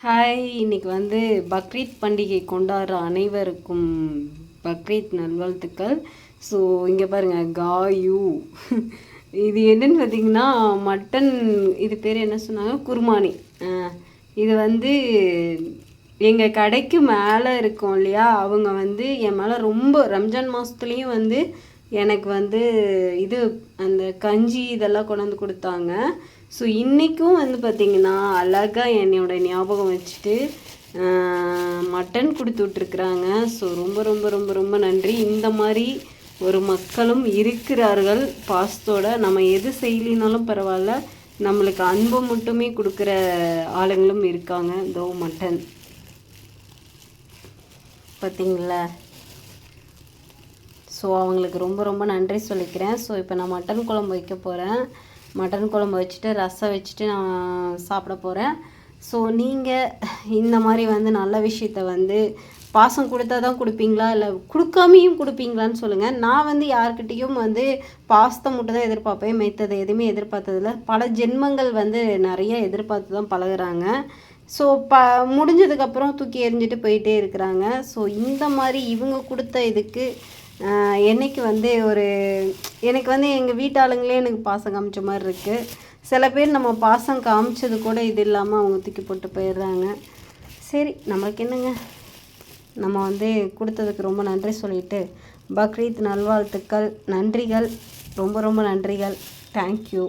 Hi, இன்னைக்கு வந்து பக்ரீத் பண்டிகை கொண்டாடுற அனைவருக்கும் பக்ரீத் நல்வாழ்த்துக்கள். ஸோ இங்கே பாருங்கள், காயு இது என்னன்னு பார்த்தீங்கன்னா மட்டன். இது பேர் என்ன சொன்னாங்க? குர்மானி. இது வந்து எங்கள் கடைக்கு மேலே இருக்கோம் இல்லையா, அவங்க வந்து என் மேலே ரொம்ப ரம்ஜான் மாதத்துலேயும் வந்து எனக்கு வந்து இது அந்த கஞ்சி இதெல்லாம் கொண்டாந்து கொடுத்தாங்க. ஸோ இன்றைக்கும் வந்து பார்த்திங்கன்னா அழகாக என்னோட ஞாபகம் வச்சுட்டு மட்டன் கொடுத்து விட்ருக்குறாங்க. ஸோ ரொம்ப ரொம்ப ரொம்ப ரொம்ப நன்றி. இந்த மாதிரி ஒரு மக்களும் இருக்கிறார்கள் பாசத்தோட. நம்ம எது செய்யலினாலும் பரவாயில்ல, நம்மளுக்கு அன்பு மட்டுமே கொடுக்குற ஆளுங்களும் இருக்காங்க. இதோ மட்டன் பார்த்திங்களா. ஸோ அவங்களுக்கு ரொம்ப ரொம்ப நன்றி சொல்லிக்கிறேன். ஸோ இப்போ நான் மட்டன் குழம்பு வைக்க போகிறேன். மட்டன் குழம்பு வச்சுட்டு ரசம் வச்சுட்டு நான் சாப்பிட போகிறேன். ஸோ நீங்கள் இந்த மாதிரி வந்து நல்ல விஷயத்த வந்து பாசம் கொடுத்தா தான் கொடுப்பீங்களா, இல்லை கொடுக்காமையும் கொடுப்பீங்களான்னு சொல்லுங்கள். நான் வந்து யார்கிட்டையும் வந்து பாசத்தை மட்டும் தான் எதிர்பார்ப்பேன், மெய்த்ததை எதுவுமே எதிர்பார்த்ததில்ல. பல ஜென்மங்கள் வந்து நிறைய எதிர்பார்த்து தான் பழகுறாங்க. ஸோ முடிஞ்சதுக்கப்புறம் தூக்கி எறிஞ்சிட்டு போயிட்டே இருக்கிறாங்க. ஸோ இந்த மாதிரி இவங்க கொடுத்த இதுக்கு என்னைக்கு வந்து எனக்கு வந்து எங்கள் வீட்டாளுங்களே எனக்கு பாசம் காமிச்ச மாதிரி இருக்குது. சில பேர் நம்ம பாசம் காமிச்சது கூட இது இல்லாமல் அவங்க தூக்கி போட்டு போயிடுறாங்க. சரி, நம்மளுக்கு என்னங்க, நம்ம வந்து கொடுத்ததுக்கு ரொம்ப நன்றி சொல்லிவிட்டு பக்ரீத் நல்வாழ்த்துக்கள். நன்றிகள், ரொம்ப ரொம்ப நன்றிகள். தேங்க்யூ.